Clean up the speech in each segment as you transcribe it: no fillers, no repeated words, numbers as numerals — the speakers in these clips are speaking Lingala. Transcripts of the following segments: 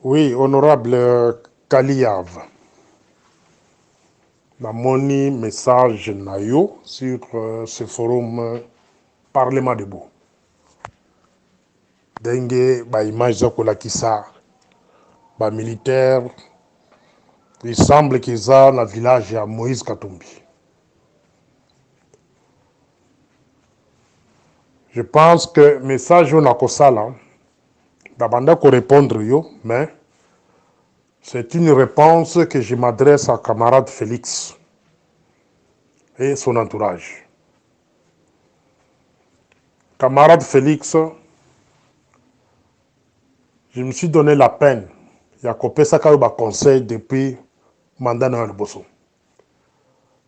Oui, honorable Kaliyav, namoni message na yo sur ce forum Parlement debout. Denge ba image za kolakisa ba militaire, il semble qu'ils ont dans le village à Moïse Katumbi. Je pense que message on a kosala d'abanda ko répondre yo, mais c'est une réponse que je m'adresse à camarade Félix et son entourage. Camarade Félix, je me suis donné la peine. Il y a copé ça quand conseil depuis mandat dans le bosso.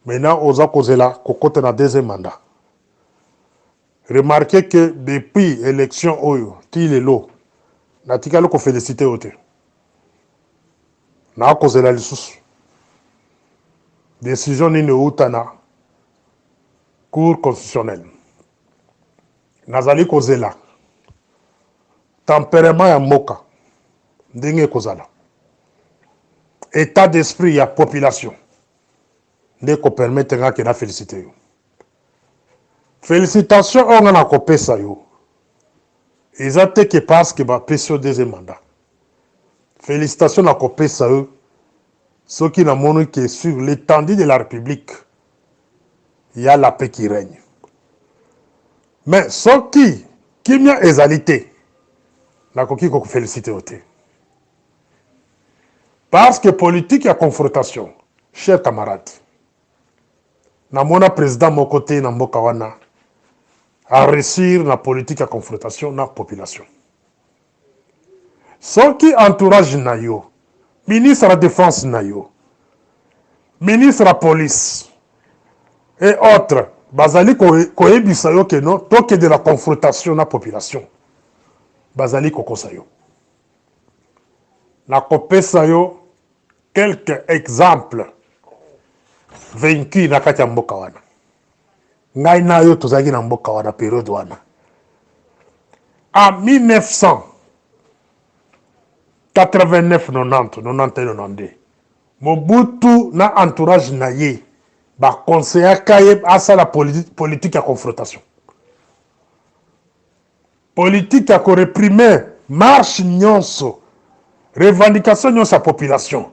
Maintenant, aux Akozela, Kokote na deuxième mandat. Remarquez que depuis l'élection Oyo, qui est l'eau, n'a tika ko félicité ote. Na Akozela lissus. Décision ni outana. Cour constitutionnelle. Nazali Kozela. Tempérament ya moka. Ndenge Kozala. État d'esprit ya population. Ndenge ko permettre nga la félicité yo. Félicitations on a copé ça yo. Ils ont été que parce que ba pression deuxième mandat. Félicitations à copé ça yo. Ceux qui n'ont montré que sur l'étendue de la République, il y a la paix qui règne. Mais ceux qui m'ont exalité, n'a qui ko félicité oté. Parce que politique et confrontation, chers camarades, na mona président mon côté na mboka wana à réussir la politique à confrontation dans la population. Ceux qui entourage Nayo, ministre de la Défense Nayo, ministre de la Police et autres, Bazali Koebisayo que non, tant que de la confrontation dans la population. Bazali Kokosayo. La Kopesayo, quelques exemples vaincus dans la mboka wana. Ngai na yo tozaki na mboka wana période wana. En 1989 90 91 92 Mobutu na entourage na ye ba conseiller kaye asa la politique à confrontation. Politique à réprimer marche nyonso, revendication nyonso sa population.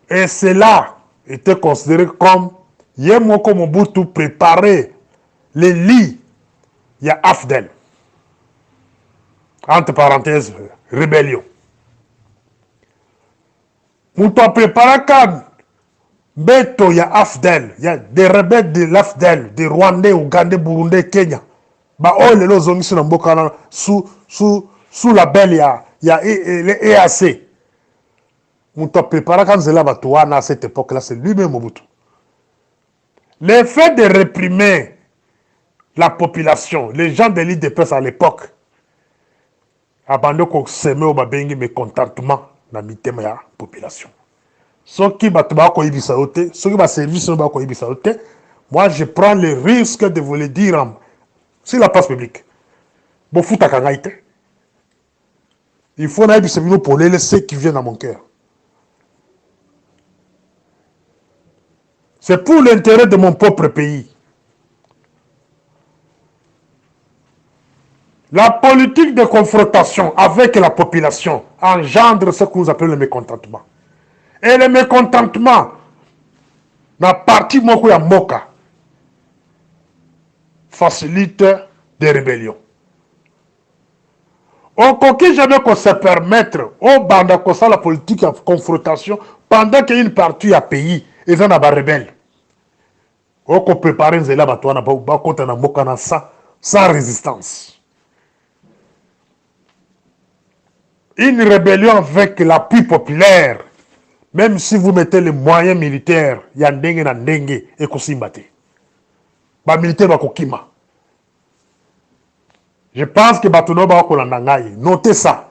Et cela était considéré comme Yemoko Mobutu préparer les lits, il y a AFDEL. Entre parenthèses, rébellion. Moutou a préparé quand Beto, il y a AFDEL, il y a des rebelles de l'AFDEL, des Rwandais, Ougandais, Burundais, Kenya. Bah, oh, les gens sont sous la belle, il y a les EAC. Moutou a préparé quand Zela Batouana à cette époque-là, c'est lui-même Mobutu. Le fait de réprimer la population, les gens de l'île de presse à l'époque, abandon qu'on s'aimait au babengi mécontentement dans la population. Ceux qui ceux qui va service moi je prends le risque de vous le dire sur la place publique. Il faut naïbisser pour les laisser qui viennent à mon cœur. C'est pour l'intérêt de mon propre pays. La politique de confrontation avec la population engendre ce que nous appelons le mécontentement. Et le mécontentement, la partie Moko Moka, facilite des rébellions. On ne peut jamais qu'on se permettre au banda la politique de confrontation pendant qu'il y a une partie à pays et ça n'a pas rebelle. On peut préparer un zéla sans résistance. Une rébellion avec l'appui populaire, même si vous mettez les moyens militaires, il y a ndenge na ndenge et kosimbate. Ba militaire ba kokima. Je pense que Batuno ba kolandangai. Notez ça.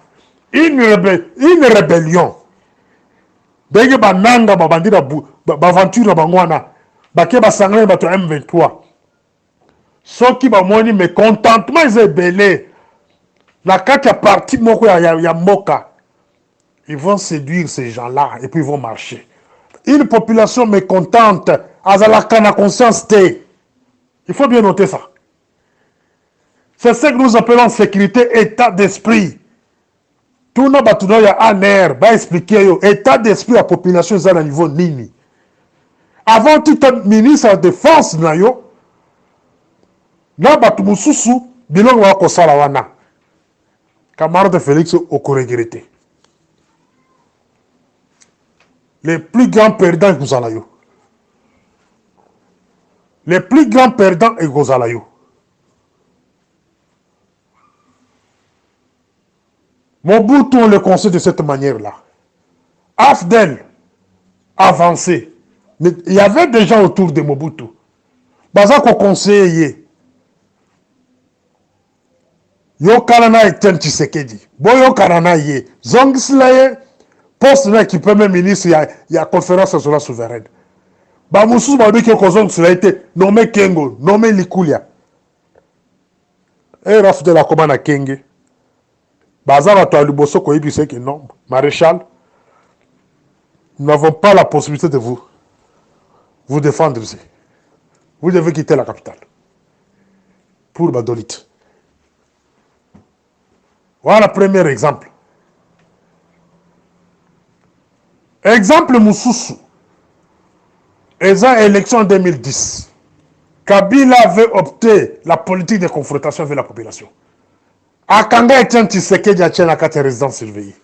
Une rébellion. Ndenge ba nanga ba bandira ba aventure ba ngwana. Ba ke ba sangana ba to M23. Ceux qui ba moni mécontentement ils belé. La carte ya parti moko ya moka Ils vont séduire ces gens-là et puis ils vont marcher. Une population mécontente, azalaka na conscience T. Il faut bien noter ça. C'est ce que nous appelons sécurité, état d'esprit. Tout le monde y a un air, va expliquer état d'esprit à la population à un niveau nini. Avant tout ministre de la défense, na batu mususu bilongo wa kosala wana. Camarade Félix okoregrete. Les plus grands perdants que vous avez. Les plus grands perdants et vous avez. Mobutu, on le conseille de cette manière-là. Afdel, avancé. Mais il y avait des gens autour de Mobutu. Bazako conseiller. Yo kanana Etienne Tshisekedi. Bo yo kanana ye. Zongislaye, poste là qui peut même ministre, il y a conférence nationale souveraine. Ba mususu ba bi ke ko Zongislaye été nommé Kengo, nommé Likulia. Et Rafdel a comment na Kenge. Bazar à Liboso ko ibise que non, maréchal, nous n'avons pas la possibilité de vous défendre ici. Vous devez quitter la capitale pour Badolite. Voilà le premier exemple. Exemple Moussoussou. Élection en 2010. Kabila avait opté la politique de confrontation avec la population. Akanga Etienne Tshisekedi a tient la carte résidence surveillée.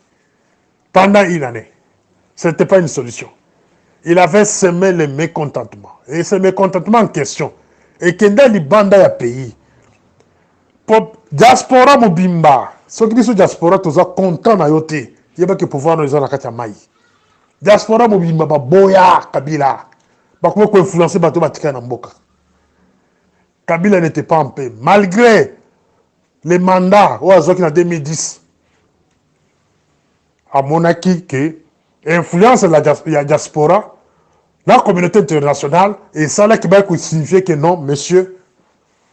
Pendant une année. Ce n'était pas une solution. Il avait semé le mécontentement. Et ce mécontentement en question. Et Kenda Libanda ya pays. Diaspora Mobimba. Ceux qui disent diaspora, tous sont contents na yote. Il y a que pouvoir nous la carte maï. Diaspora Mobimba, boya Kabila. Comment influencer bateau batika na mboka. Kabila n'était pas en paix. Malgré les mandats au Azoki en 2010. À Monaki, que influence la diaspora, la communauté internationale, et ça là qui va signifier que non, monsieur,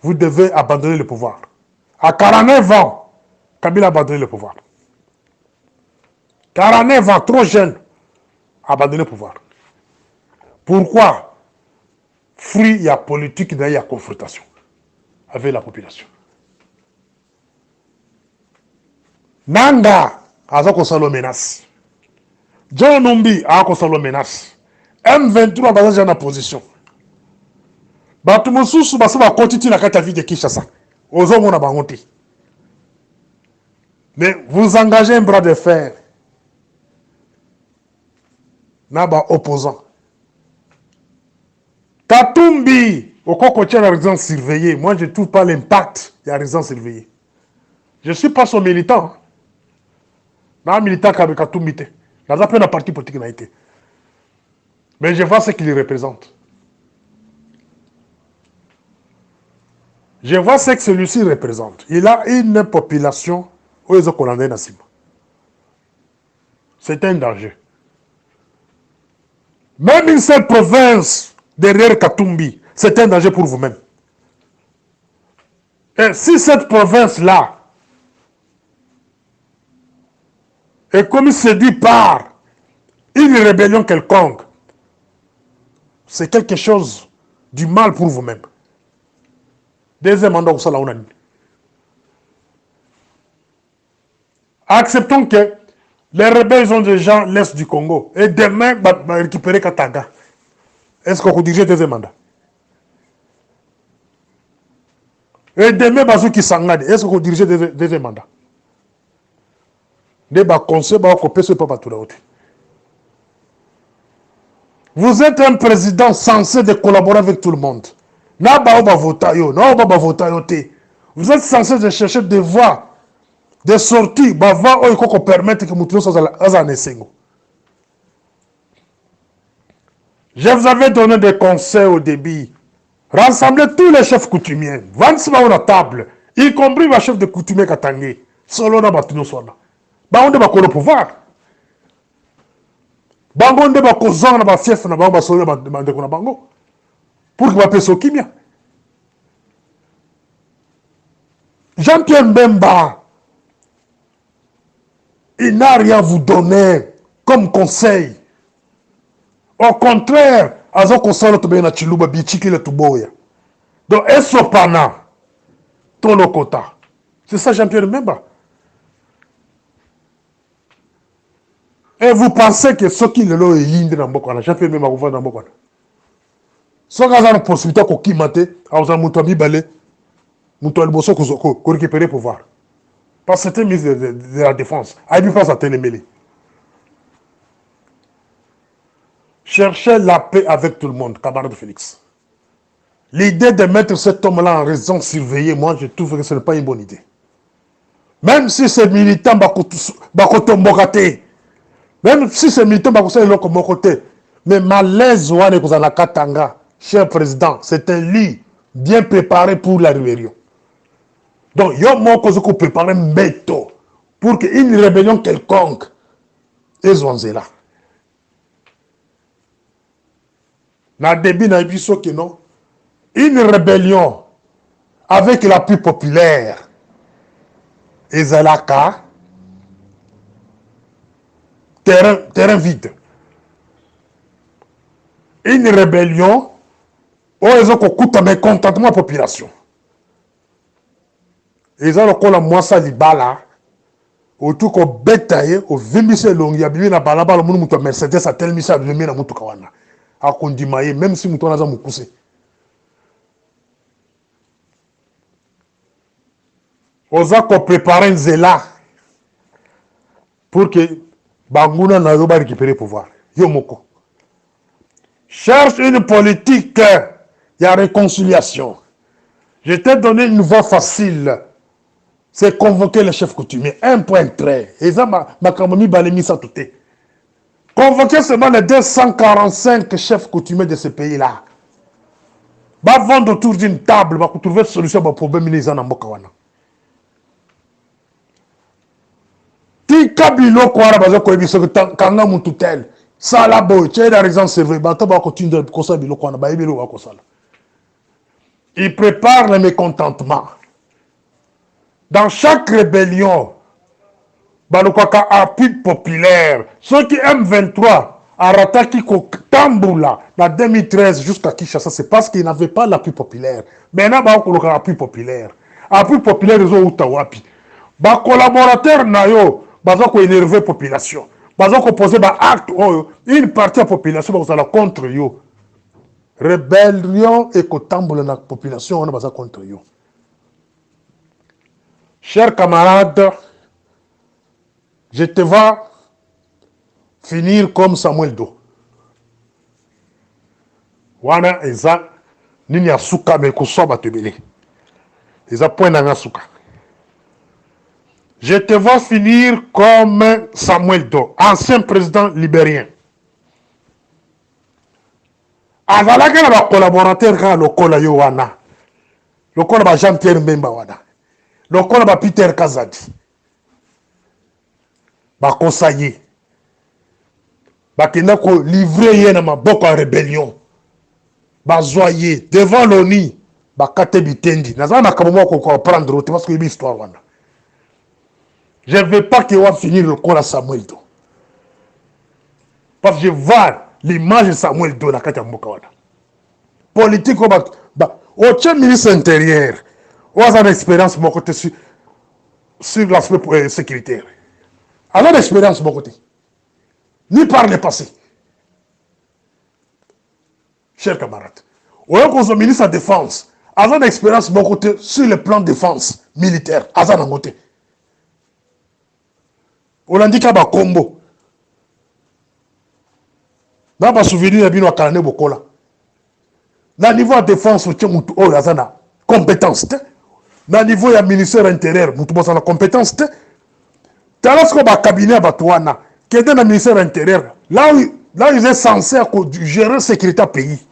vous devez abandonner le pouvoir. À 49 ans, Kabila a abandonné le pouvoir. 49 ans, trop jeune, abandonné le pouvoir. Pourquoi? Fruit, il y a politique, il y a confrontation avec la population. Nanga, Azako Salo menace. John Numbi, Azako Salo menace. M23, Bazan en position. Batumususu, Basu va continuer la carte à vie de Kinshasa. Aux hommes, on a honte. Mais vous engagez un bras de fer. Naba opposant. Katumbi, au côté de la résidence surveillée, moi je ne trouve pas l'impact de la résidence surveillée. Je ne suis pas son militant. Je suis militant comme Katumbi. Je n'ai pas un parti politique. Mais je vois ce qu'il représente. Je vois ce que celui-ci représente. Il a une population où ils ont condamné Nassim. C'est un danger. Même une seule province derrière Katumbi, c'est un danger pour vous-même. Et si cette province-là est comme séduit par une rébellion quelconque, c'est quelque chose du mal pour vous-même. Deuxièmement, donc, ça, là, on a dit. Acceptons que les rebelles ont des gens l'Est du Congo. Et demain, va récupérer Katanga. Est-ce qu'on peut diriger deuxième mandat? Et demain, Bazouki Sangade. Est-ce qu'on peut diriger deuxième mandat? Vous êtes un président censé de collaborer avec tout le monde. Vous êtes censé de chercher des voies, des sorties, des voies qui permettent que nous soyons. Je vous avais donné des conseils au début. Rassemblez tous les chefs coutumiers. Vendez-moi à la table, y compris le chef de coutumier Katangé. Solo na batuno sona. On doit le pouvoir. Bango nde ba kozanga na ba fief na bango ba solo ba ndeko na bango. Pour que ba peso kimia. Jean-Pierre Mbemba, Il n'a rien à vous donner comme conseil. Au contraire, azo kosala to bena chiluba bichiki le tuboya. Donc esopana ton lokota. C'est ça Jean-Pierre Memba. Et vous pensez que ce qui le lo yindi na mbokana, Jean-Pierre Memba ko na mbokana. So ka za possibilité ko kimate, aza muto mibale, muto alboso ko récupérer pouvoir. Parce que c'était ministre de la Défense. Aïbi pas à Télémélé. Cherchez la paix avec tout le monde, camarade Félix. L'idée de mettre cet homme-là en résidence surveillée, moi, je trouve que ce n'est pas une bonne idée. Même si ces militants bakoto mbokate, même si ces militants bakoto mbokate, mais malaise wane kozana katanga, cher président, c'est un lit bien préparé pour la rébellion. Donc, yo moko zoko préparer un métaux pour qu'une rébellion quelconque est là. Na début na biso que non, une rébellion avec l'appui populaire ezalaka terrain vide. Une rébellion où ils ont coûté mécontentement la population. Ils ont encore la moissa libala autour qu'on bétaille au 20 longs ya bibi na balabala munu muto Mercedes a tel misa bibi na mutu kawana a kondimaye même si muto naza mukuse. Oza ko préparer un zéla pour que Banguna na yo ba récupérer pouvoir. Yo moko. Cherche une politique, il y a réconciliation. Je t'ai donné une voie facile. C'est convoquer les chefs coutumiers. Un point trait. Et ça, ma camomi balemi ça tout est. Convoquer seulement les 245 chefs coutumiers de ce pays-là. Va vendre autour d'une table, va trouver une solution au problème les en Mokawana. Ti kabilo kwa ra bazo ko ebiso kanga muntu tel. Sala boy, tu es dans raison serveur, bato ba continuer de kosa bilo kwa na ba ebilo ba kosala. Il prépare le mécontentement. Dans chaque rébellion, Balokwaka appui populaire. Ceux qui M23 a rattaqué Tamboula en 2013 jusqu'à Kinshasa, c'est parce qu'ils n'avaient pas l'appui populaire. Maintenant, il y a l'appui populaire. L'appui populaire, ils ont Utawapi. Les collaborateurs, ils ont énervé la population. Ils ont posé des actes. Une partie de la population est contre eux. Rébellion et Tamboula, la population est contre eux. Chers camarades, je te vois finir comme Samuel Do. Wana eza nini asuka me kosoba tebele. Eza point na suka. Je te vois finir comme Samuel Do, ancien président libérien. Azalaka na ba collaborateur ka lokola yo wana. Lokola ba Jean-Pierre Mbemba wana. Lokola ba Peter Kazadi. Bakosaye. Bakenda ko livrer ye na maboko ya rébellion. Bazoyer devant l'ONI. Bakate bitendi. Naza na kamomo ko comprendre parce que c'est histoire wana. Je ne veux pas que on finir le corps à Samuel Do. Parce que je vois l'image de Samuel Do na kati ya mboka wana. Politique au ministre intérieur. On a une expérience de mon côté sur l'aspect sécuritaire. Alors l'expérience de mon côté. Ni par le passé. Chers camarades. On a un ministre de la Défense. Alors l'expérience de mon côté sur le plan de défense militaire. Alors mon côté. On a dit qu'il y a un combo. Dans ma souvenir, il y a un calendrier Bokola. Dans le niveau de défense, il y a une compétence. Dans le niveau du ministère intérieur, il y a une compétence. Dans le cabinet Batouana, qui est dans le ministère intérieur, là où ils sont censés gérer la sécurité du pays,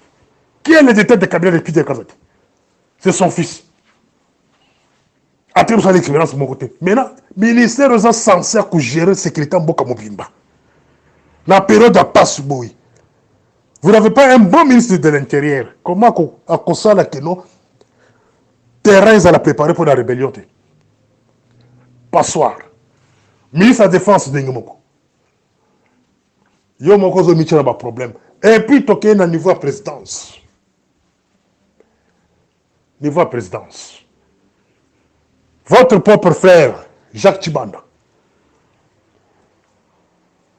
qui est le détecteur de cabinet de Peter Kazadi? C'est son fils. Après, vous avez l'expérience de mon côté. Maintenant, le ministère est censé gérer la sécurité de Mboka Mobimba. Dans la période de passe, oui. Vous n'avez pas un bon ministre de l'Intérieur. Comment à cause de que non, terrain à la préparer pour la rébellion? Passoire. Ministre de la Défense, Dengemoko. Yo moko zo michel ba problème. Et puis toqué na niveau de présidence. Niveau de présidence. Votre propre frère, Jacques Chibanda.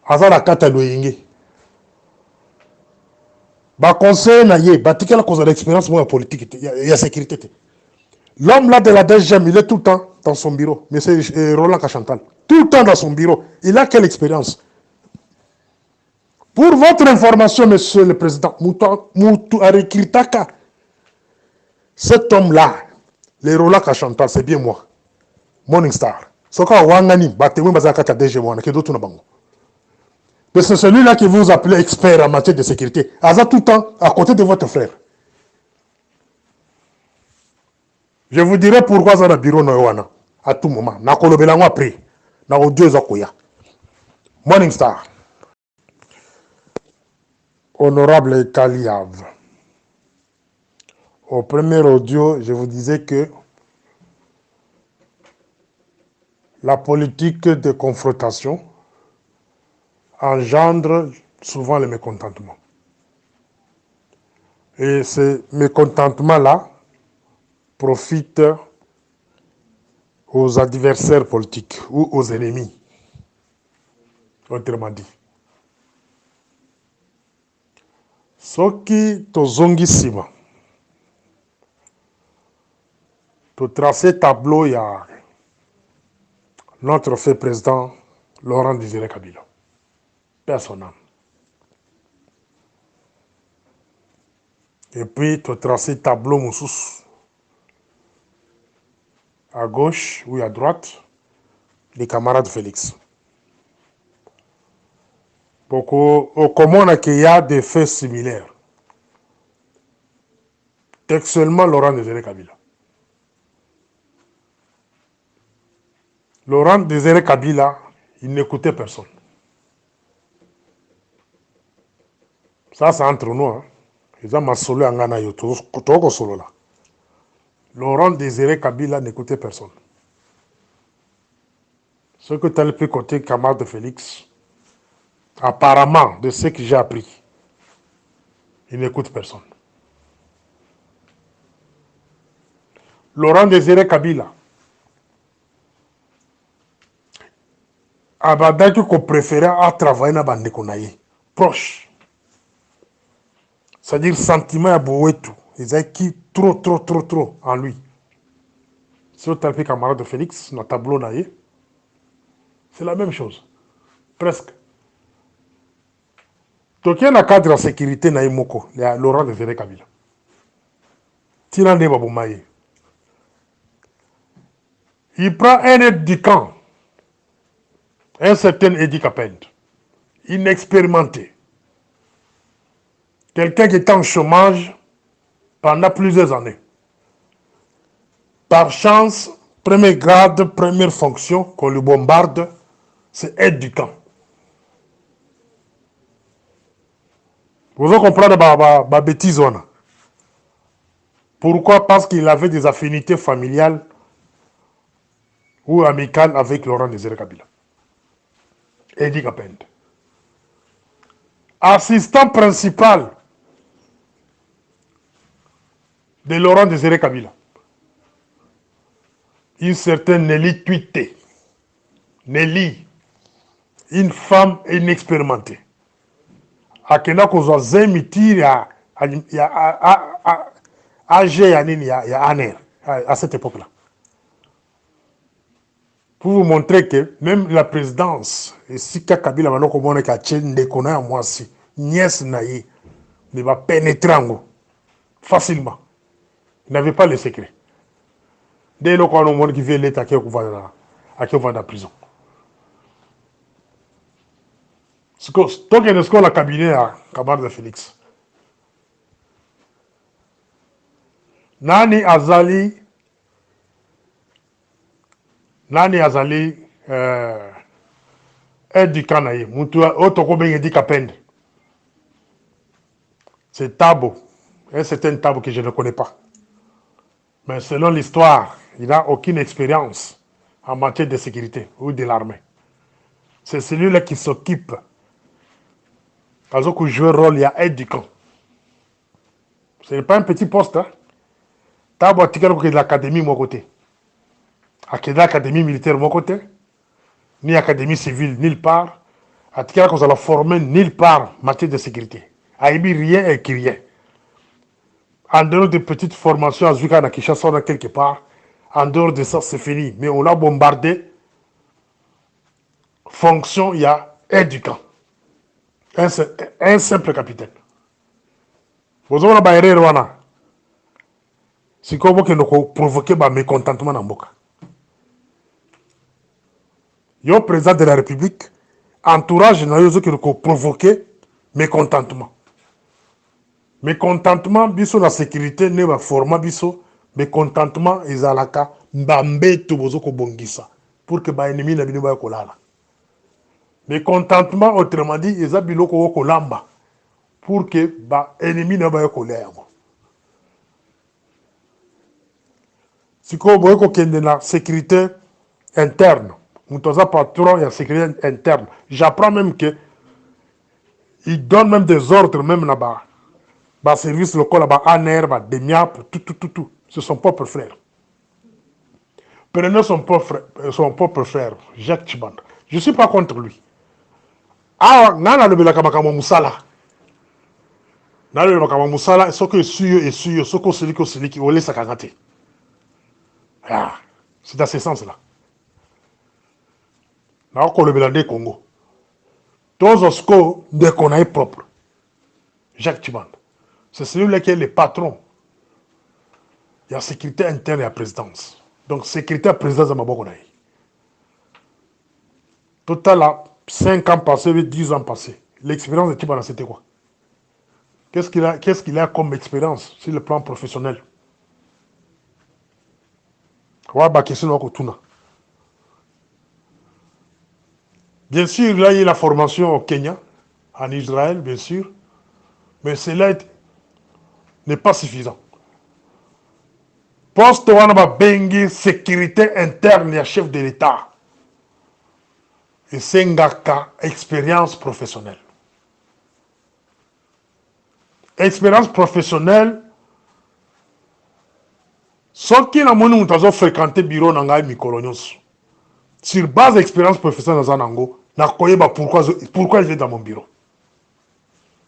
Azala kata loyenge. Ba conseil na ye, ba tikela cause de l'expérience moi politique, il y a sécurité. L'homme là de la DGM, il est tout le temps dans son bureau. Mais c'est Roland Kachantal. Tout le temps dans son bureau. Il a quelle expérience? Pour votre information, monsieur le président, Moutou Arikritaka, cet homme-là, le Roland Kachantal, c'est bien moi. Morning Star. Soka Wangani, Batewi Bazakata DGM, qui d'autres n'ont pas. C'est celui-là que vous appelez expert en matière de sécurité. Aza tout le temps à côté de votre frère. Je vous dirai pourquoi ça dans le bureau Noéwana. À tout moment. Na kolobelango après. Na audio zakoya. Morning Star. Honorable Kaliav. Au premier audio, je vous disais que la politique de confrontation engendre souvent le mécontentement. Et ce mécontentement-là profite aux adversaires politiques ou aux ennemis, autrement dit. Soki tozongisima, to tracer tableau, il y a notre fait président Laurent Désiré Kabila. Personnel. Et puis, tu tracer tableau moussous. À gauche ou à droite, les camarades Félix. Beaucoup, comment qu'il y a des faits similaires. Textuellement, Laurent Désiré Kabila. Laurent Désiré Kabila, il n'écoutait personne. Ça, c'est entre nous. Hein. Ils ont solo en Ghana, solo là. Laurent Désiré Kabila n'écoutait personne. Ce que tu as le plus côté camarade de Félix, apparemment, de ce que j'ai appris, il n'écoute personne. Laurent Désiré Kabila, Abadaki qu'on préférait à travailler dans bande konaye proche. C'est-à-dire sentiment à Bouetou. Ils ont qui trop en lui. C'est le tel camarade de Félix, dans tableau naïe. C'est la même chose. Presque. Donc il y a un cadre de sécurité naïe moko, Laurent Désiré Kabila. Tirande Baboumaye. Il prend un aide du camp. Un certain Eddie Capend, inexpérimenté, quelqu'un qui est en chômage pendant plusieurs années. Par chance, premier grade, première fonction qu'on lui bombarde, c'est aide du camp. Vous allez comprendre ma bêtise. Pourquoi? Parce qu'il avait des affinités familiales ou amicales avec Laurent Désiré Kabila. Eddie Capend. Assistant principal de Laurent Désiré Kabila. Une certaine Nelly Tuité. Nelly, une femme inexpérimentée. Akena kozwa zemiti ya âgé ya aner à cette époque-là. Pour vous montrer que même la présidence, et si Kabila va nous dire que Kona moi si nièce naïe ne va pénétrer facilement. Il n'avait pas le secret. Dès lors qu'on a un monde qui vient l'État qui va dans la prison. Donc, il y a un cabinet à camarade de Félix. Nani Azali, aide du Kanaï, c'est Tabo. C'est un Tabo que je ne connais pas. Mais selon l'histoire, il n'a aucune expérience en matière de sécurité ou de l'armée. C'est celui-là qui s'occupe. Parce que jouer rôle, il y a aide du camp. Ce n'est pas un petit poste. Hein. Tu as de l'académie, mon côté. L'académie militaire, mon côté. Ni académie civile, nulle part. À tika qu'on va former nulle part en matière de sécurité. Aïbi rien et qui rien. En dehors de petites formations à Zuka, à Kinshasa, on a quelque part. En dehors de ça, c'est fini. Mais on l'a bombardé. Fonction, il y a aide du camp. Un simple capitaine. Vous avez un erreur, wana. C'est comme que nous provoquer un mécontentement dans Boka. Le président de la République, entourage, qui nous provoquer mécontentement. Mécontentement, biso la sécurité, ne va format biso, mécontentement, ezalaka, mbambe to bozo ko bongisa. Pour que ba ennemi na bino ba kolala. Mécontentement, autrement dit, eza biloko ko lamba. Pour que ba ennemi na ba kolaya. Si ko boye ko kende na sécurité interne, mutoza patron ya sécurité interne. J'apprends même que il donne même des ordres même là-bas. Bah, service local là-bas, ANR, bah, DEMIAP, tout. C'est son propre frère. Prenez son propre frère, Jacques Tchiband. Je ne suis pas contre lui. Ah, nana le belaka makamo musala. Nana le makamo musala, ce que suyo, ce que celui qui olé sa kagate. Ah, c'est dans ce sens-là. Là, on le belade Congo. Tous os ko de konaï propre. Jacques Tchiband. C'est celui-là qui est le patron. Il y a sécurité interne et la présidence. Donc, sécurité à présidence de Mabokonaï. Total, là, 5 ans passés, 10 ans passés. L'expérience de Tibana, c'était quoi? Qu'est-ce qu'il a comme expérience sur le plan professionnel? Bien sûr, là, il y a la formation au Kenya, en Israël, bien sûr. Mais cela n'est pas suffisant. Poste wana bengi sécurité interne et chef de l'État. Et c'est expérience professionnelle. Expérience professionnelle, ce qui n'a pas fréquenté le bureau de Mikolo. Sur base d'expérience professionnelle dans Zanango, pourquoi il est dans mon bureau?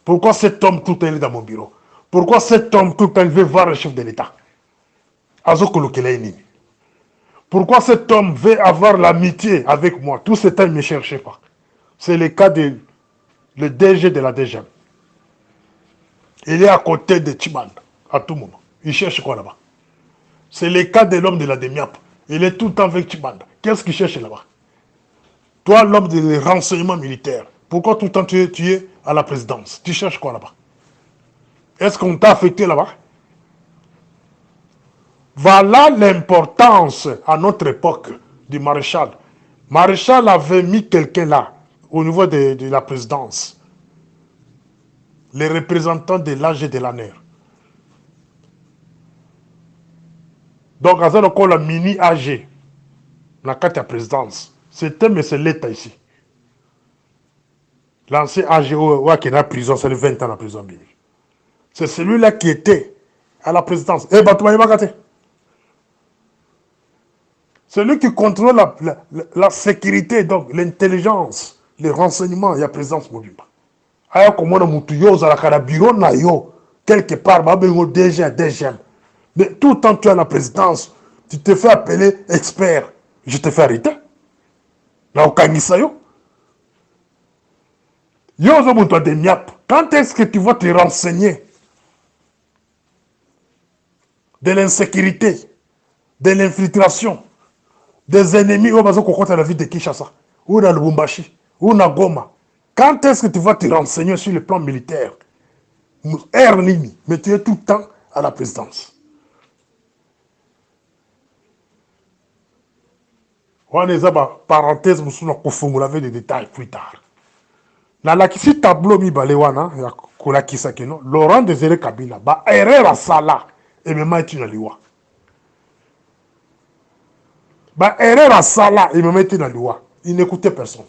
Pourquoi cet homme tout le temps est dans mon bureau? Pourquoi cet homme tout le temps veut voir le chef de l'État? Pourquoi cet homme veut avoir l'amitié avec moi? Tout ce temps, il ne me cherchait pas. C'est le cas de le DG de la DGM. Il est à côté de Tchiband, à tout moment. Il cherche quoi là-bas? C'est le cas de l'homme de la DEMIAP. Il est tout le temps avec Tchiband. Qu'est-ce qu'il cherche là-bas? Toi, l'homme des renseignements militaires, pourquoi tout le temps tu es à la présidence? Tu cherches quoi là-bas? Est-ce qu'on t'a affecté là-bas? Voilà l'importance à notre époque du maréchal. Maréchal avait mis quelqu'un là, au niveau de la présidence. Les représentants de l'âge et de l'ANER. Donc, à ce qu'on la mini AG, la carte de présidence, c'était mais c'est l'État ici. L'ancien AG, qui est en prison, c'est le 20 ans en prison. C'est celui-là qui était à la présidence. Eh, bah, tu m'as dit, c'est lui qui contrôle la sécurité, donc l'intelligence, les renseignements, il y a présidence mobile. Aya comment on a à la bureau na yo quelque part, DGM. Mais tout le temps tu es à la présidence, tu te fais appeler expert. Je te fais arrêter. Là, au Kanisa yo. Quand est-ce que tu vas te renseigner de l'insécurité, de l'infiltration, des ennemis au bazo kokota la ville de Kinshasa, ou dans Lubumbashi, ou dans Goma? Quand est-ce que tu vas te renseigner sur le plan militaire? Mais tu es tout le temps à la présidence. On est parenthèse, vous avez des détails plus tard. Dans la tableau mi balewana, Laurent Désiré Kabila, erreur à Sala, et même est une loi. Erreur à Sala, et même est une loi. Il n'écoutait personne.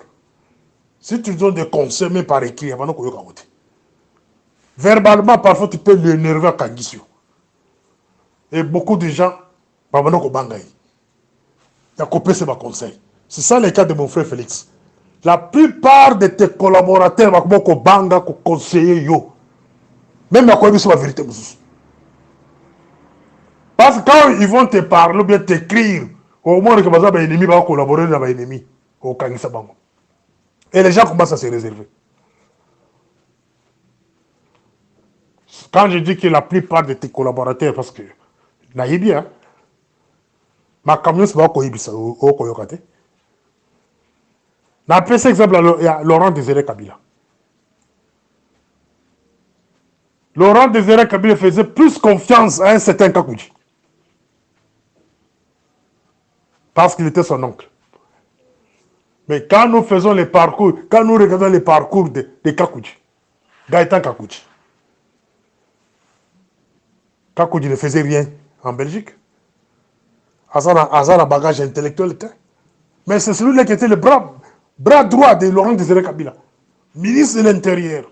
Si tu donnes des conseils, même par écrit, avant de côté. Verbalement, parfois, tu peux l'énerver à Kangisio. Et beaucoup de gens, avant de bangaï. Il a coupé ses conseils. C'est ça le cas de mon frère Félix. La plupart de tes collaborateurs vont banga conseiller yo. Même à quoi sur la vérité. Parce que quand ils vont te parler ou bien t'écrire, au moins que les ennemis vont collaborer avec les ennemis. Et les gens commencent à se réserver. Quand je dis que la plupart de tes collaborateurs, parce que naïbi, hein, ma camion c'est pas koyibisa au koyokate. Na pese exemple Laurent Désiré Kabila. Laurent Désiré Kabila faisait plus confiance à un certain Kakouji. Parce qu'il était son oncle. Mais quand nous faisons les parcours, quand nous regardons les parcours de Kakouji, Gaëtan Kakouji, Kakouji ne faisait rien en Belgique. Azar a bagage intellectuel. Mais c'est celui-là qui était le bras droit de Laurent Désiré Kabila, ministre de l'Intérieur.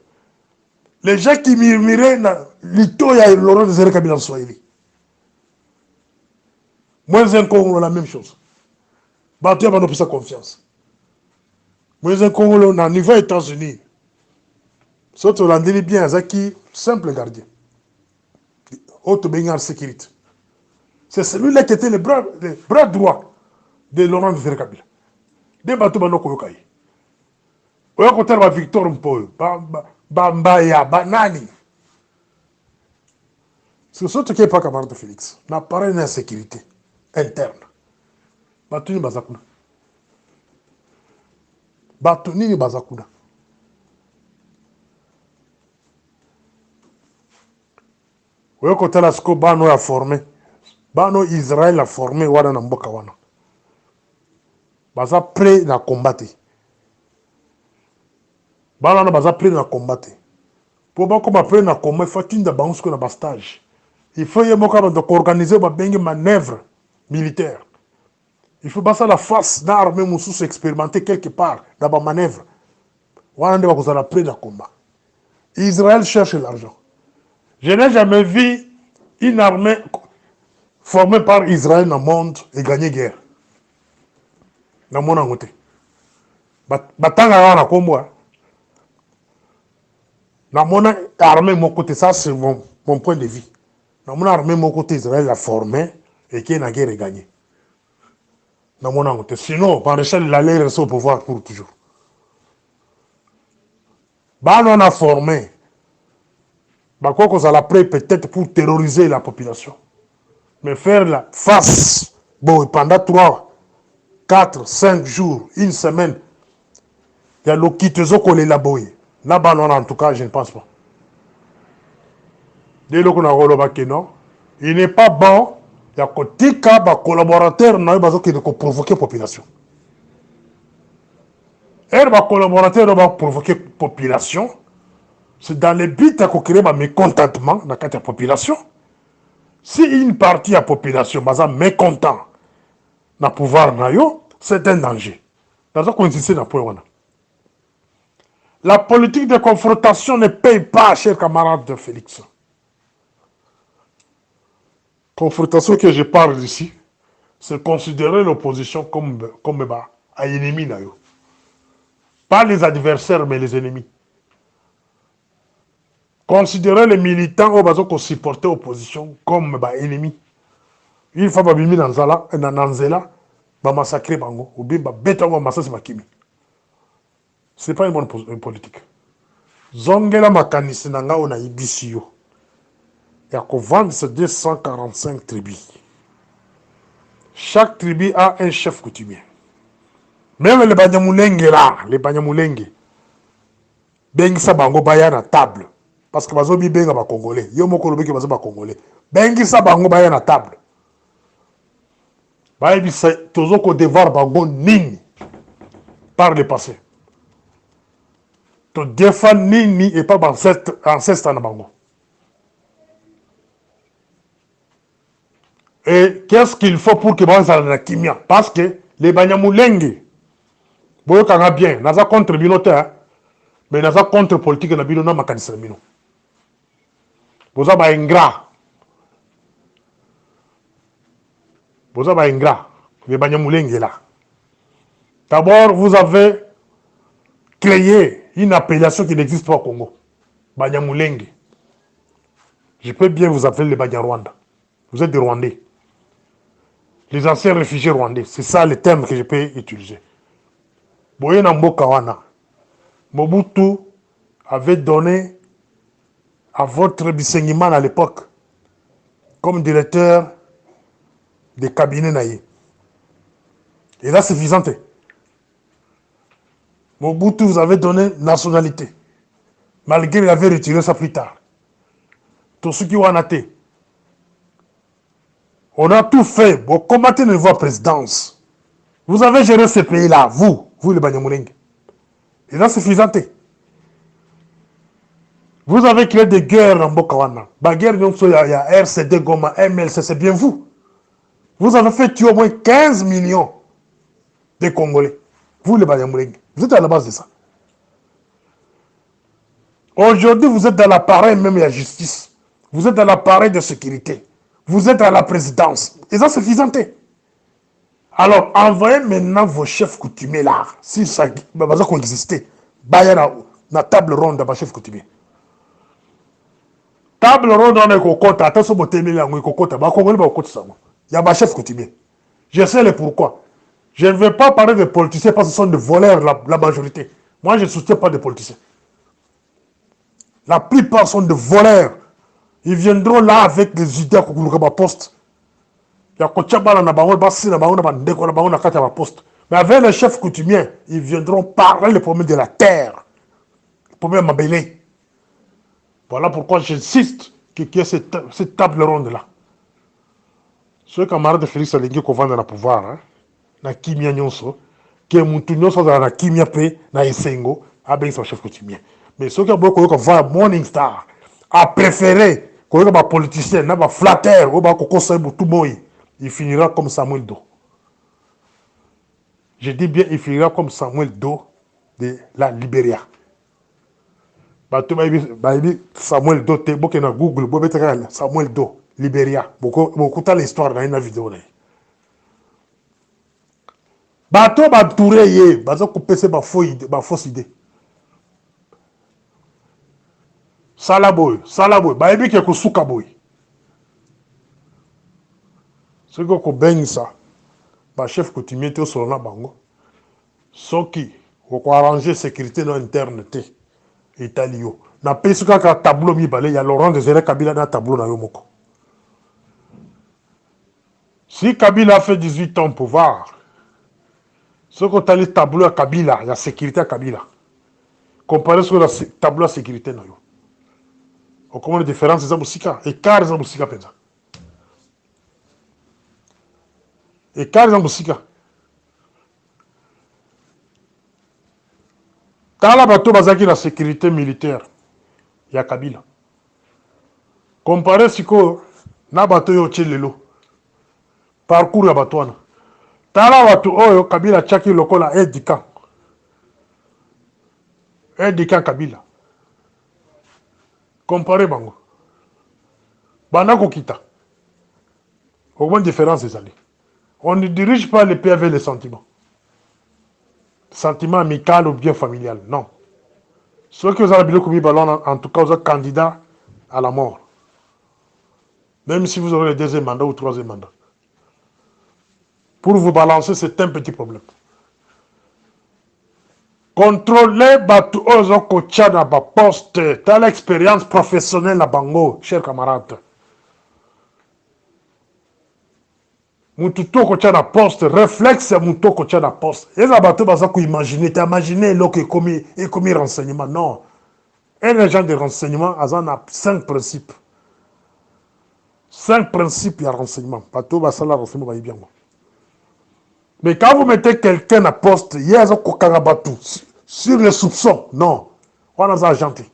Les gens qui murmuraient, l'ito y a Laurent Désiré Kabila en Swahili. Moins un Congo, la même chose. Batou a plus sa confiance. Moins un Congo, on a niveau États-Unis. Surtout, on a dit bien, Zaki, simple gardien. Autre baignard sécurité. C'est celui-là qui était le bras droit de Laurent Désiré Kabila. Des bateaux bano koyokai. Oya côté ba Victor Mpoyo, Bambaya, Banani. C'est ce qui est pas camarade de Félix. N'a pas une insécurité interne. Batuni bazakuna. Batuni bazakuna. Oya côté la sco bano a formé. Bano Israël a formé wana na mboka wana. Baza prêt à combattre. Bana baza prêt à combattre. Pour ba comme prêt à combattre, il faut tinde ba on na stage. Il faut y moka de organiser ba bengi manœuvre militaire. Il faut passer la face d'armée moussous expérimenter quelque part dans ba manœuvre. Wana de ba kozala prêt à combat. Israël cherche l'argent. Je n'ai jamais vu une armée formée par Israël dans le monde et gagner guerre. Dans mon angoté. Batanga wana kombo. Dans mon armée, mon côté, ça c'est mon point de vue. Dans mon armée, mon côté, Israël a formé et qui a guerre et gagné. Dans mon côté. Sinon, par l'échelle, il allait rester au pouvoir pour toujours. Bah, on a formé. Bah, quoi qu'on a prêt peut-être pour terroriser la population. Mais faire la face, bon, pendant 3, 4, 5 jours, une semaine, il y a l'okitezo qu'on élaboré. Là-bas, non, en tout cas, je ne pense pas. Dès lors qu'on a relevé non, il n'est pas bon, il y a côté cas, collaborateur, qui provoquer la population. Et les collaborateurs va provoquer la population, c'est dans le but de créer un mécontentement dans la population. Si une partie de la population est mécontent dans le pouvoir, c'est un danger. Dans ce qu'on insiste dans point. La politique de confrontation ne paye pas, chers camarades de Félix. Confrontation que je parle ici, c'est considérer l'opposition comme un ennemi. Pas les adversaires, mais les ennemis. Considérer les militants qui supportent l'opposition comme un ennemi. Une fois que vous avez dans Nanzela, vous massacrez bango, ou bien vous massacrez makimi. Ce n'est pas une bonne politique. Zongela makanisi nanga ona ibisiyo. Il y a 245 tribus. Chaque tribu a un chef coutumier. Même les Banyamulenge là, les Banyamulenge, Bengisa Bango Baya na table. Parce que Bazobi Benga ba Congolais. Yo moko lobi ke bazo ba Congolais. Bengisa Bango Baya na table. Baya bisa tozo ko devoir bango nini par le passé. To défendre nini et pas ancêtre na bango. Et qu'est-ce qu'il faut pour que Bango la kimia? Parce que les Banyamulenge, boyokanga bien naza contre bino te mais naza contre politique na bino na makanisi na bino boza baingrat boza baingrat les Banyamulenge là. D'abord vous avez créé une appellation qui n'existe pas au Congo, Banyamulenge. Je peux bien vous appeler les Banyarwanda. Vous êtes des Rwandais. Les anciens réfugiés rwandais. C'est ça le terme que je peux utiliser. Boye na mboka wana. Mobutu avait donné à votre Bisengimana à l'époque comme directeur des cabinets naïe. Et là, c'est suffisant. Mobutu vous avait donné nationalité. Malgré qu'il avait retiré ça plus tard. Tout ce qui ont été. On a tout fait pour combattre une voie présidence. Vous avez géré ce pays-là, vous les Banyamulenge. Et là, c'est suffisant. Vous avez créé des guerres en Bokawana. La guerre, il y a RCD, Goma, MLC, c'est bien vous. Vous avez fait tuer au moins 15 millions de Congolais. Vous, les Banyamulenge. Vous êtes à la base de ça. Aujourd'hui, vous êtes dans l'appareil même de la justice. Vous êtes dans l'appareil de sécurité. Vous êtes à la présidence. Et ça, c'est suffisant. Alors, envoyez maintenant vos chefs coutumiers là. Si ça existait, na table ronde de chef coutumier. Table ronde on est kokota. Attention, vous t'aimez là, kokota. Bah, Congolais, bah, kokota ça. Il y a ma chef coutumier. Je sais le pourquoi. Je ne vais pas parler de politiciens parce que ce sont des voleurs, la majorité. Moi, je ne soutiens pas des politiciens. La plupart sont des voleurs. Ils viendront là avec des idées à poste. Mais avec les chefs coutumiers, ils viendront parler les problèmes de la terre. Les problèmes mabélés. Voilà pourquoi j'insiste qu'il y ait cette table ronde-là. Ceux camarades de Félix Alingi qui vont dans le pouvoir, na kimia nyonso, qui est moutou nyonso dans la kimia pe, na esengo, a bien son chef coutumier. Mais ceux qui ont beaucoup de voir Morning Star, a préféré que les politiciens, les flatteurs, il finira comme Samuel Doe. Je dis bien, il finira comme Samuel Doe de la Libéria. Samuel Doe, tu na Google, Samuel Doe, Libéria. Beaucoup de l'histoire dans une vidéo. Bato ba touré ye, bazo couper c'est ba fausse idée. Salaboy, ba ebi ke kusuka boy. C'est que ko ben ça. Ba chef coutumier te sur na bango. Soki ko arranger sécurité dans interne te Italio. Na pesu ka tableau mi balé ya Laurent Désiré Kabila na tableau na yo moko. Si Kabila a fait 18 ans au pouvoir, ce qu'on a les tableaux à Kabila, il y a sécurité à Kabila. Comparé sur le tableau à sécurité na yo. Comment les différences des Moussika? Écart des Moussika penza. Écart des Moussika. Tala bato bazaki la sécurité militaire. Il y a Kabila. Comparé siko na bato yo tchelelo. Parcours ya bato wana. Tala bato oyo Kabila tchaki lokola Edika. Edika Kabila. Comparé bango. Banako kita. Aucune différence des alliés. On ne dirige pas les pays avec les sentiments. Sentiments amicaux ou bien familial. Non. Ceux qui ont habillé comme ballon, en tout cas, vous êtes candidats à la mort. Même si vous aurez le deuxième mandat ou le troisième mandat. Pour vous balancer, c'est un petit problème. Contrôler Batu Ozo Kocha dans ma poste. T'as l'expérience professionnelle à Bango, chers camarades. Mututo Kocha na poste, réflexe Mututo Kocha na poste. Et là, Batu Bazako imaginer, t'as imaginé l'eau qui est commis renseignement. Non. Un agent de renseignement a 5 principes. 5 principes de renseignement. Batu Basala renseignement va y bien. Mais quand vous mettez quelqu'un à poste, il y a un Kokangabatu sur les soupçons. Non. On a gentil.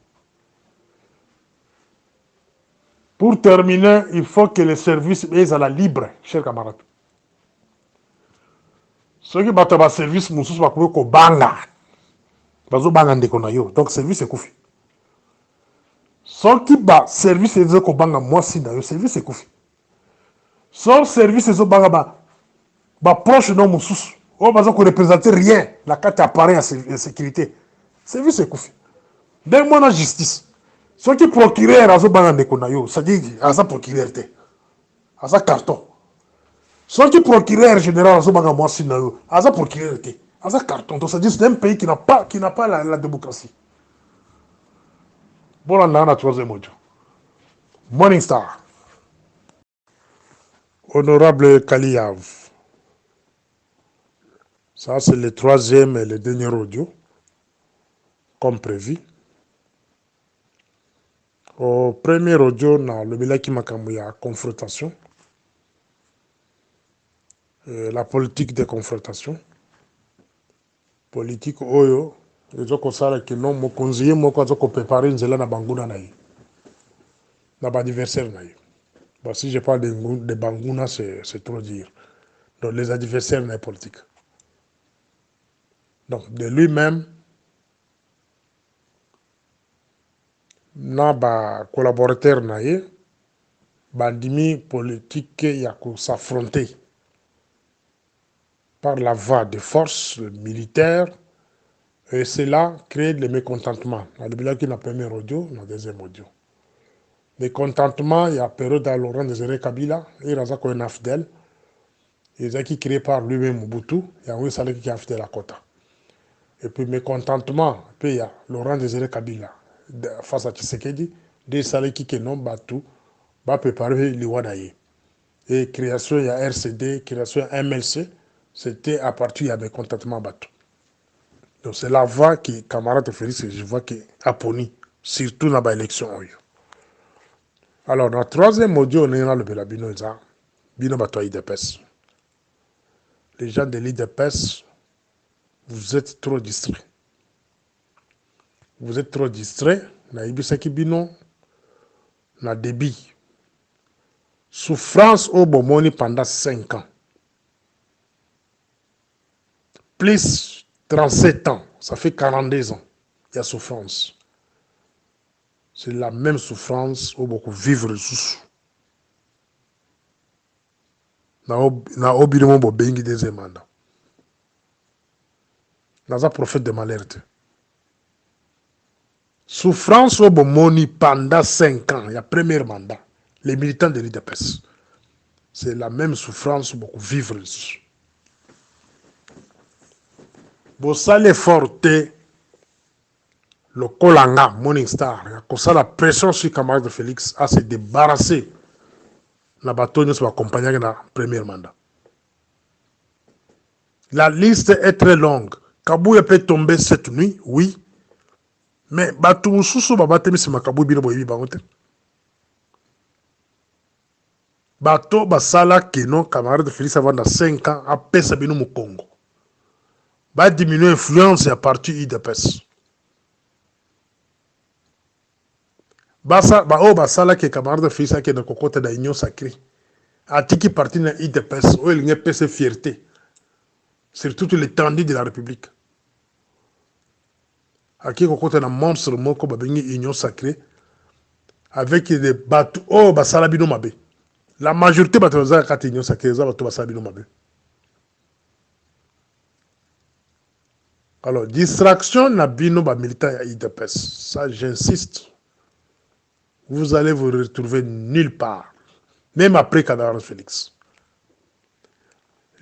Pour terminer, il faut que les services soient à la libre, chers camarades. Ceux qui battent le service, nous sommes au banga. Bazo banga ndeko na yo. Donc service est koufi. Ceux qui battent service et au banga moi si na yo service est koufi. Son service et au banga ba proche non moussous. Oh bazo ko représenter rien. La carte appareil à sécurité. Service est koufi. Dès moi la justice. Ceux qui procureur azo banga ndeko na yo, ça dit à sa procureur te. À sa carton. Ceux qui procureur général azo banga moi si na yo, à sa procureur te. À sa carton. Donc ça dit c'est un pays qui n'a pas la démocratie. Bon, on a un troisième audio. Morning Star. Honorable Kaliyav. Ça, c'est le troisième et le dernier audio, comme prévu. Au premier audio, on a le Bilaki Makamouya confrontation. La politique de confrontation. Politique Oyo. Les autres ça que non, mon conseiller, moi, quand on prépare une zélande à Bangouna, dans l'adversaire. Bon, si je parle de Bangouna, c'est trop dire. Donc, les adversaires, n'est politique. Donc, de lui-même, na ba collaborateur na ye bandimi politique ya ko s'affronter par la voie de force militaire et cela crée le mécontentement. On a qui na premier audio, na deuxième audio. Mécontentement, il y a période à Laurent Désiré Kabila et Razak un Afdel. Ils ont qui créé par lui-même Mobutu, il y a un salaire qui a fait la quota. Et puis mécontentement, puis il y a Laurent Désiré Kabila face à Tshisekedi, des salariés qui n'ont pas tout, va préparer les Wadaye. Et création, il y a RCD, création MLC, c'était à partir, il y avait contentement bateau. Donc c'est la voie qui, camarade Félix, je vois qui a poni, surtout dans l'élection. Alors, dans le troisième audio, on est dans le Belabino, Bino Bato IDPS. Les gens de l'IDPS, vous êtes trop distraits. Vous êtes trop distrait, na ibisaki bino, na débit. Souffrance au Bomoni pendant 5 ans. Plus 37 ans, ça fait 42 ans. Il y a souffrance. C'est la même souffrance au beaucoup vivre sous. Na obirimo bo bengi deuxième mandat. Naza prophète de malheur. Souffrance au Bomoni pendant 5 ans, il y a premier mandat. Les militants de l'IDPS. C'est la même souffrance beaucoup vivre. Bon, ça les forte, le Kolanga, Morning Star, comme ça la pression sur camarade de Félix à se débarrasser. La bataille va accompagner dans le premier mandat. La liste est très longue. Kabouya peut tomber cette nuit, oui. Mais Batou Soussou Babaté, c'est ma Kabou Bino Boyi Bangote. Bato Basala Keno, camarade de Félix, avant 5 ans, à Pessabino au Congo. Va diminuer l'influence à partir IDPS. Basala qui est camarade de Félix, qui est dans le côté de l'Union sacrée. A qui partit dans IDPS, où il n'y a pas de fierté. Sur toute l'étendue de la République. À qui côté de monstre moko babingi union sacrée avec des bateaux oh basala bino mabe. La majorité bateaux za kati union sacrée za bateaux basala bino mabe. Alors distraction na bino ba militant ya IDPS. Ça j'insiste. Vous allez vous retrouver nulle part. Même après Kadar Félix.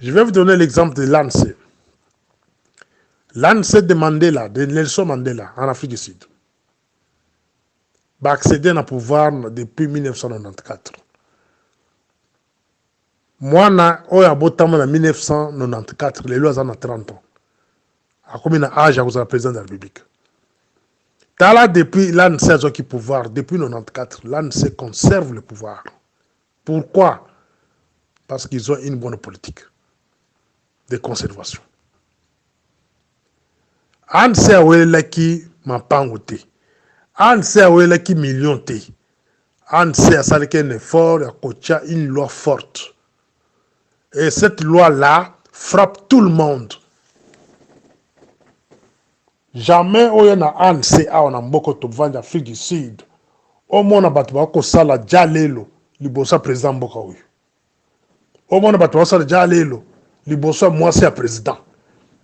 Je vais vous donner l'exemple de l'ANC. L'ANC de Mandela, de Nelson Mandela, en Afrique du Sud, va accéder au pouvoir depuis 1994. Moi, je suis en 1994, les lois ont 30 ans. À combien d'âge vous êtes président de la République? Tala, depuis l'ANC a le pouvoir, depuis 1994, l'ANC conserve le pouvoir. Pourquoi? Parce qu'ils ont une bonne politique de conservation. Anse awelaki mapango te. Anse awelaki million te. Anse a salé un effort à coacher une loi forte. Et cette loi-là frappe tout le monde. Jamais oyo na ANC awa na mboko tovanda Afrique du Sud. Omona bato bakosala jalelo liboso président mboka oyo. Omona bato bakosala jalelo liboso mwasi ya président.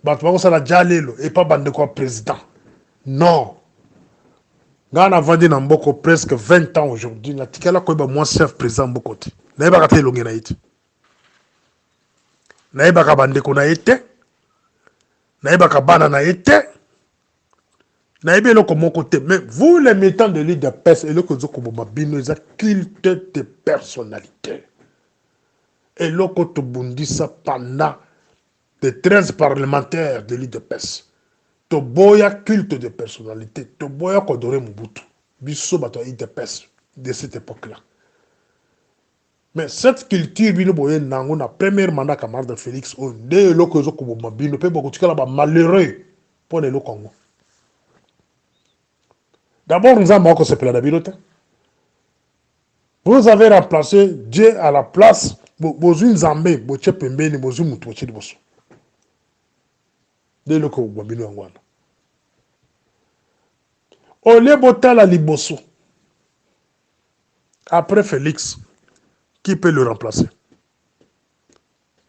Bato bakosala jalelo et pas bande quoi président. Non. Nga na vandi na mboko presque 20 ans aujourd'hui. Na tikala koyeba mwasi ya président mboko ti. Na yeba kate elonge na iti. Na yeba ka bande ko na ite. Na yeba ka bana na ite. Mais vous, les militants de l'île de Pes, et le Kozokobomabino, ils ont culte de personnalité. Et le Kotobundisa pendant les 13 parlementaires de l'île de Pes. Toboya culte de personnalité. Toboya Kodore Mobutu. Bisso bato l'île de Pes de cette époque-là. Mais cette culture, bino boye nango na premier mandat camarade de Félix, de le Kozokobomabino, pe beaucoup de malheureux pour le Congo. D'abord, nous avons vous avez remplacé Dieu à la place. Vous avez Zambé, vous avez Pembeni, vous avez Moutochi de Bosso. Dès le coup, vous avez Angwana. Olé Botala Libosso. Après Félix, qui peut le remplacer?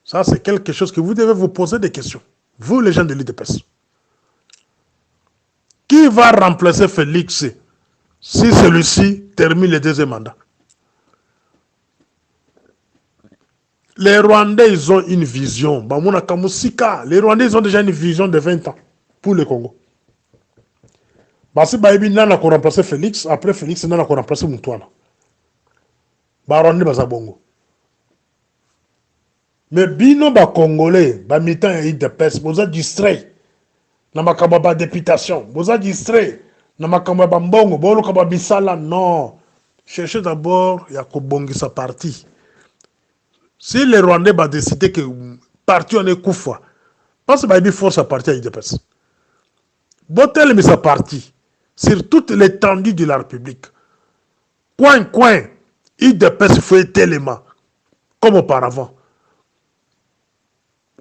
Ça, c'est quelque chose que vous devez vous poser des questions. Vous, les gens de l'IDPS. Qui va remplacer Félix si celui-ci termine le deuxième mandat? Les Rwandais, ils ont une vision. Les Rwandais, ils ont déjà une vision de 20 ans pour le Congo. Si Baïbi n'a pas remplacé Félix, après Félix n'a pas remplacé Moutouana. Rwandais, Bazabongo. Mais bino ba Congolais, ba militant et de peste, vous êtes distrait. Na makamba ba députation, vous êtes distrait. Na makamba ba mbongo, bolo kaba bisala, non. Cherchez d'abord ya kobongi sa parti. Si les Rwandais va décider que parti on est koufa, parce que Baïbi force à partir à IDPS. Botel mais sa parti sur toute l'étendue de la République. Coin, IDPS fait tellement comme auparavant.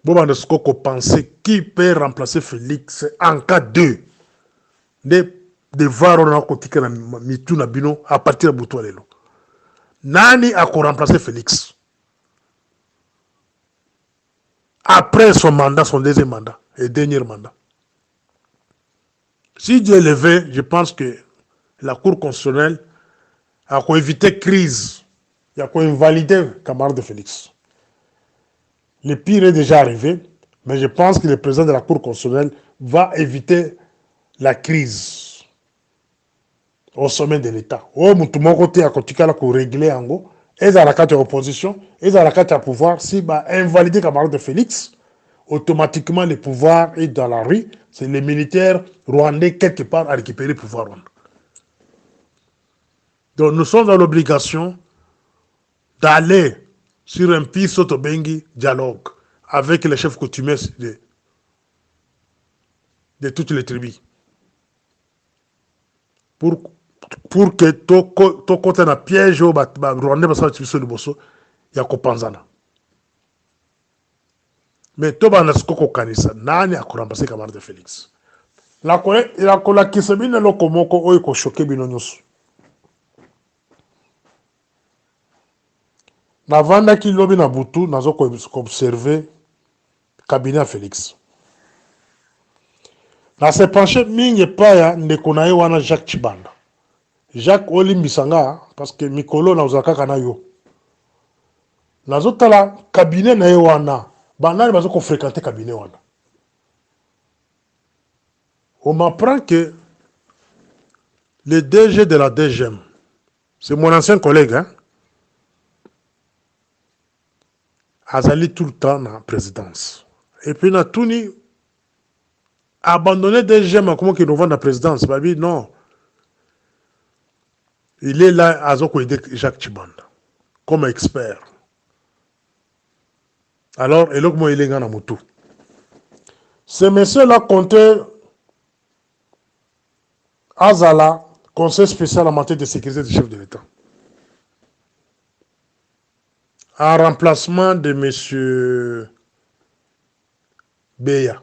Bon, on penser qui peut remplacer Félix en cas de voir on a côté na mitu na bino à partir de Boutoualelo. Nani a remplacé Félix après son mandat, son deuxième mandat et dernier mandat. Si Dieu est levé, je pense que la Cour constitutionnelle a évité crise, il a invalidé le camarade de Félix. Le pire est déjà arrivé, mais je pense que le président de la Cour constitutionnelle va éviter la crise au sommet de l'État. Oh, tout mon côté à côté pour régler en gros. Et dans la carte de l'opposition, et dans la carte de pouvoir, si bah invalider le camarade de Félix, automatiquement le pouvoir est dans la rue. C'est les militaires rwandais quelque part à récupérer le pouvoir rwandais. Donc nous sommes dans l'obligation d'aller sur un piste autobengi dialogue avec les chefs coutumiers de toutes les tribus. Pour que tout côté na piège au Rwandais va sortir le bosso, il y a kopanzana. Mais tout va nasko kanisa nani akurambase camarade de Félix. La kisebine lokomoko oyo ko choquer bino nyoso. Na vanda ki lobi na butu nazo ko observer cabinet à Félix. Na se penché mingi pa ya ndeko na ye wana Jacques Chibanda. Jacques Olimbisanga parce que mikolo na uzaka kana yo. Nazo tala cabinet na ye wana banani bazo ko fréquenter cabinet wana. On m'apprend que le DG de la DGM, c'est mon ancien collègue, hein, Azali tout le temps dans la présidence. Et puis, na Touni abandonné DGM, comment qu'il nous vend la présidence? Bah, non. Il est là, Azoko aider Jacques Chibanda, comme expert. Alors, et là, moi, il est dans la moto. Ce monsieur-là comptait Azala, conseil spécial en matière de sécurité du chef de l'État. En remplacement de M. Beya.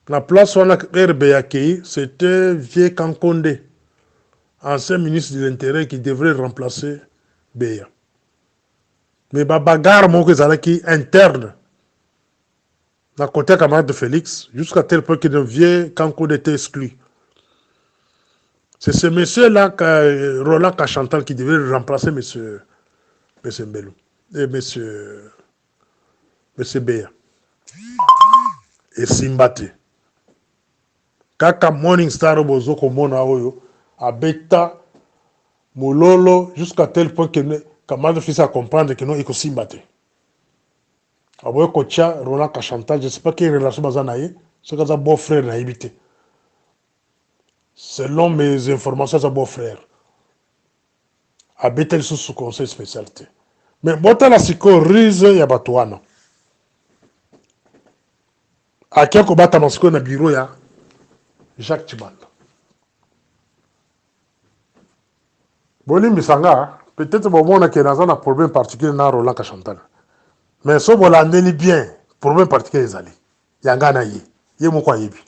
La place où on a Beya Kei, c'était Vieux Kankonde, ancien ministre de l'Intérieur qui devrait remplacer Beya. Mais la bagarre qui interne, dans le côté camarade de Félix, jusqu'à tel point que le vieux Kankonde était exclu. C'est ce monsieur-là, Roland Kachantal, qui devait remplacer monsieur Mbelou. Et monsieur Beya. Et Simbate. Kaka Morning Star Bozo Komona Oyo, a Beta, Mololo, jusqu'à tel point que camarade fils à comprendre que non, il faut Simbate. Aboye Kocha, Roland Kachantal, je ne sais pas quelle relation bazanaye, c'est que ça beau-frère n'a habité. Selon mes informations, c'est beau-frère. Habite sous conseil spécialité. Mais bota la siko rize ya batuana. Akia ko bata masiko na bureau ya Jacques Chibanda. Boli misanga, peut-être bon on a que dans un problème particulier na Roland Kachantal. Mais so bola ndeli bien, problème particulier ezali. Yanga na ye. Ye moko yebi.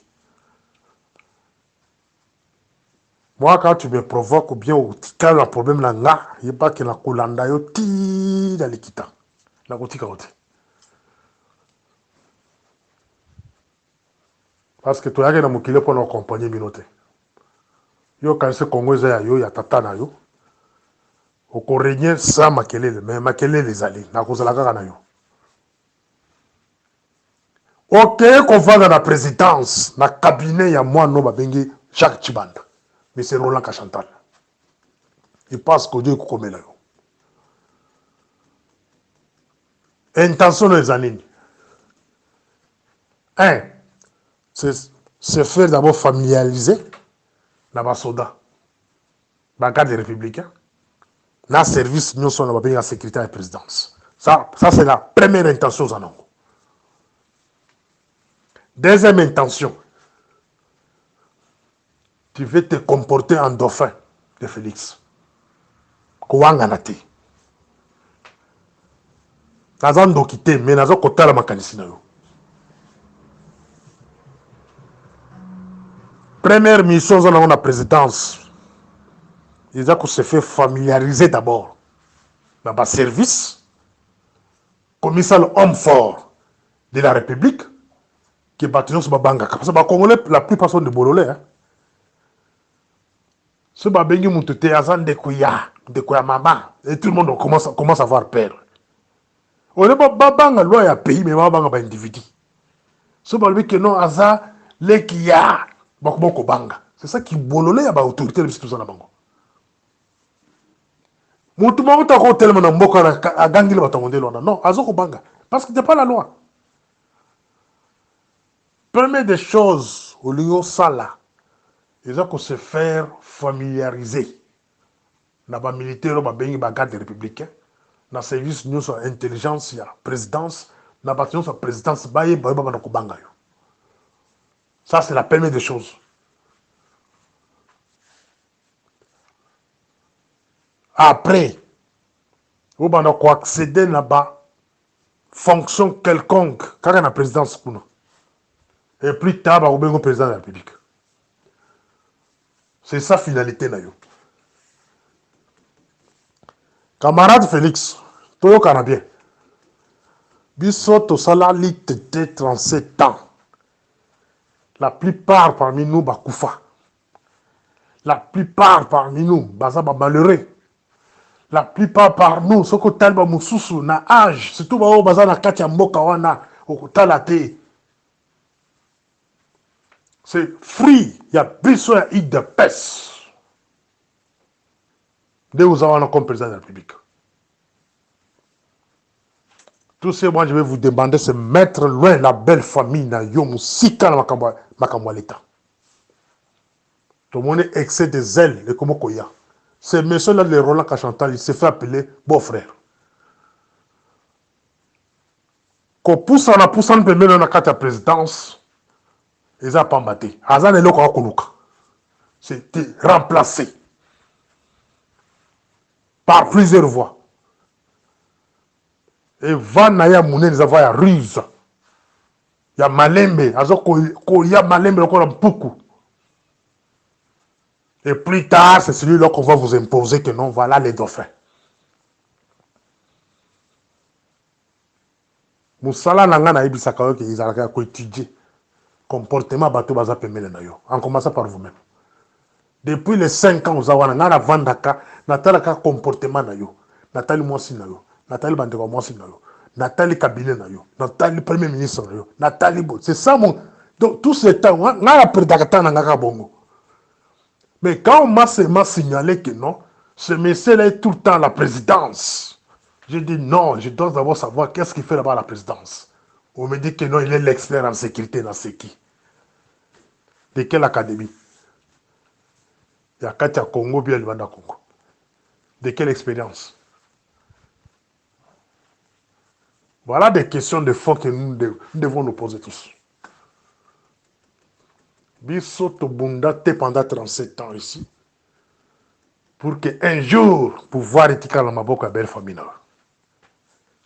Moi, quand tu me provoques ou bien quand un problème là, il n'y a pas que la kolanda yo ti dans l'équita. La côté carotte. Parce que tu as un mokile pour nous accompagner minote. Yo quand ce Congo yo ya tata na yo. Au Coréen ça makelele, mais makelele les alliés. Na kozala kaka na yo. Ok, qu'on va dans la présidence, na cabinet ya moi no babengi Jacques Chibanda. Mais c'est Roland Kachantal. Il passe que Dieu comme là. Intention des années. Un, c'est se faire d'abord familiariser dans les soldats, dans le cadre des républicains, dans le service, nous sommes la sécurité et la présidence. Ça c'est la première intention. Deuxième intention, tu veux te comporter en dauphin de Félix. Kouanganate. Nazan dokite, mais nazan kota la makanisi na yo. Première mission dans la présidence, il a se fait familiariser d'abord dans le service, comme ça l'homme fort de la République, qui est bâti sur Banga. Parce que les Congolais, la plupart sont de Bololais. Hein. Ce babengi mutute azan de kuya mama, et tout le monde commence à avoir peur. On n'est pas babanga loi ya pays, mais babanga ba individu. Ce babengi que non aza le kiya, bakuboko banga. C'est ça qui bololait à l'autorité de tout ça na bango. Mutu moko ta ko tellement na mboka na gangi le batongonde lona. Non, azoko banga parce que c'est pas la loi. Première des choses au lieu sala, ils ont se faire familiariser. Dans les militaires, dans les gardes républicains, dans le service de l'intelligence, la présidence, dans la présidence, ça c'est la première des choses. Après, vous allez accéder là-bas, fonction quelconque, quand on a la présidence, et plus tard, vous allez président de la République. C'est ça la finalité. Camarade Félix, Toyo Canadien, Bissot au salari de 37 ans. La plupart parmi nous, Bakoufa. La plupart parmi nous, Bazaba malheureux. La plupart parmi nous, ce que Talba Moussousou, na âge, surtout Bazana Katia Mokawana, au Talate. C'est free, il y a besoin de peste. De vous avoir comme président de la République. Tout ce que moi je vais vous demander, c'est mettre loin la belle famille na yomu sika na makamwa l'État. Tout le monde excès de zèle, le Komokoya. Ce monsieur-là, le Roland Kachantal, il s'est fait appeler beau-frère. Qu'on pousse à la pousse en premier dans la carte de présidence, ils n'ont pas battu. Azan est là c'était remplacé par plusieurs voies. Et Van Naya Mouné, nous avons la ruse. Il y a Malembe, il y a Malembe encore beaucoup. Et plus tard, c'est celui-là qu'on va vous imposer que non, voilà les dauphins. Moussala Nangana Ibisaka, ils ont étudié comportement bateau baza pemele na yo. En commençant par vous-même. Depuis les 5 ans, vous avez un vandaka, natalaka comportement na yo. Nathalie Mwasi na yo. Nathalie Bandeko Mwasi na yo. Nathalie Kabila na yo. Nathalie Premier ministre na yo. Nathalie Bo. C'est ça mon. Donc tout ce temps, on a appris d'Akatana bongo. Mais quand on m'a seulement signalé que non, ce monsieur-là est tout le temps à la présidence. J'ai dit non, je dois d'abord savoir qu'est-ce qu'il fait là-bas à la présidence. On me dit que non, il est l'expert en sécurité dans ce qui. De quelle académie? Il y a Katia Congo, bien le Banda Congo. De quelle expérience? Voilà des questions de fond que nous devons nous poser tous. Biso Tobunda te pendant 37 ans ici. Pour qu'un jour, pouvoir étiquer la Maboko à belle famille.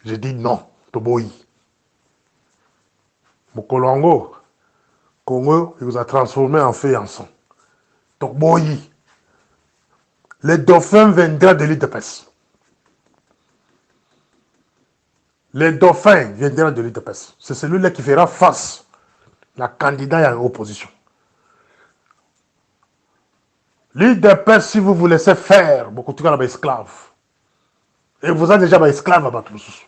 Je dis non, Toboyi. Mokolongo, Congo, il vous a transformé en feu et en sang. Toboyi. Les dauphins viendront de l'île de Pesse. Les dauphins viendront de l'île de Pesse. C'est celui-là qui fera face la candidat à l'opposition. L'île de Pesse, si vous vous laissez faire, beaucoup de gens esclaves. Et vous êtes déjà esclaves à Batoussous.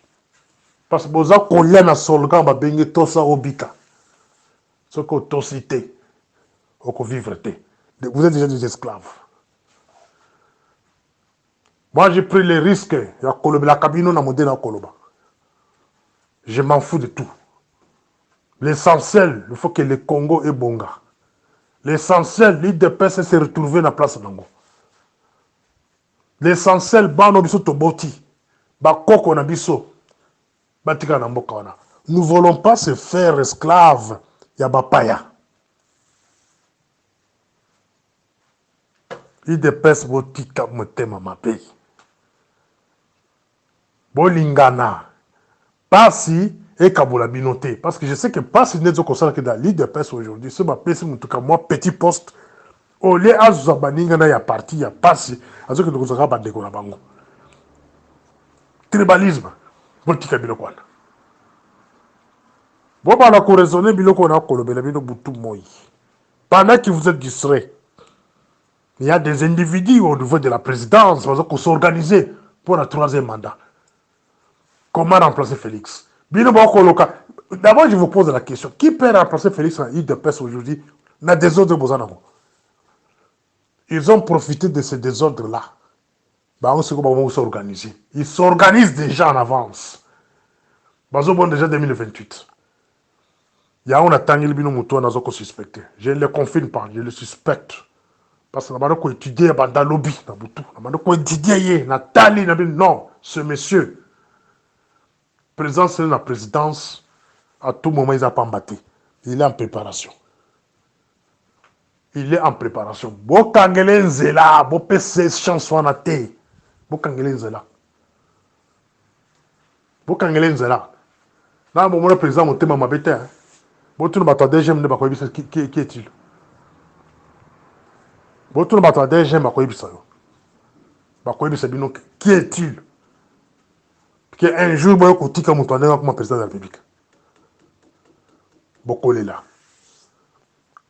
Parce que vous avez collé un solgan, vous avez tosa obika. Ce que vous cité, vous vivre. Vous êtes déjà des esclaves. Moi, j'ai pris les risques. La cabine n'a modèle à Koloba. Je m'en fous de tout. L'essentiel, il faut que le Congo est bonga. L'essentiel, l'IDPS s'est retrouvé dans la place Nango. L'essentiel, bano biso toboti. Bakoko na biso. Batika na mboka wana. Nous ne voulons pas se faire esclaves. Yabapaya. IDPS botika motema ma pays. Bolingana. Pasi et Kabola Binoté. Parce que je sais que Pasi n'est pas ça que dans l'IDPS aujourd'hui. C'est ma PC, en tout cas, moi, petit poste. Au lieu de Zabaningana, il y a parti, il y a Pasi. À ce que nous avons pas découvert. Tribalisme. Politique à Bilokwan. Bon, bah, on a raisonné, Bilokwan a colobé, Bino Boutou Moï. Pendant que vous êtes distrait, il y a des individus au niveau de la présidence qui sont organisés pour le 3e mandat. Comment remplacer Félix? D'abord, je vous pose la question. Qui peut remplacer Félix en IDPS aujourd'hui? Il y a des ordres Bozanamo. Ils ont profité de ces désordres-là. On sait comment ils s'organiser. Ils s'organisent déjà en avance. Bon déjà 2028. Il y a un attendu le bino muto na zoko suspecté. Je ne le confirme pas, je le suspecte. Parce que nous avons étudié dans le lobby, nous avons étudié Nathalie, non, ce monsieur. Président, c'est la présidence. À tout moment, il n'a pas battu. Il est en préparation. Il est en préparation. Bo kangele nzela, bo pese chanson na te. Bo kangele nzela. Bo kangele nzela. Na mo le président motema mabete. Bo tout le deuxième ne ba ko qui est-il? Bo tout le deuxième ba ko yebisa yo. Ba ko yebisa bino qui est-il? Un jour boyo kotika moto ndenge comme président de la République. Bokolela.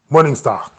Morning Star.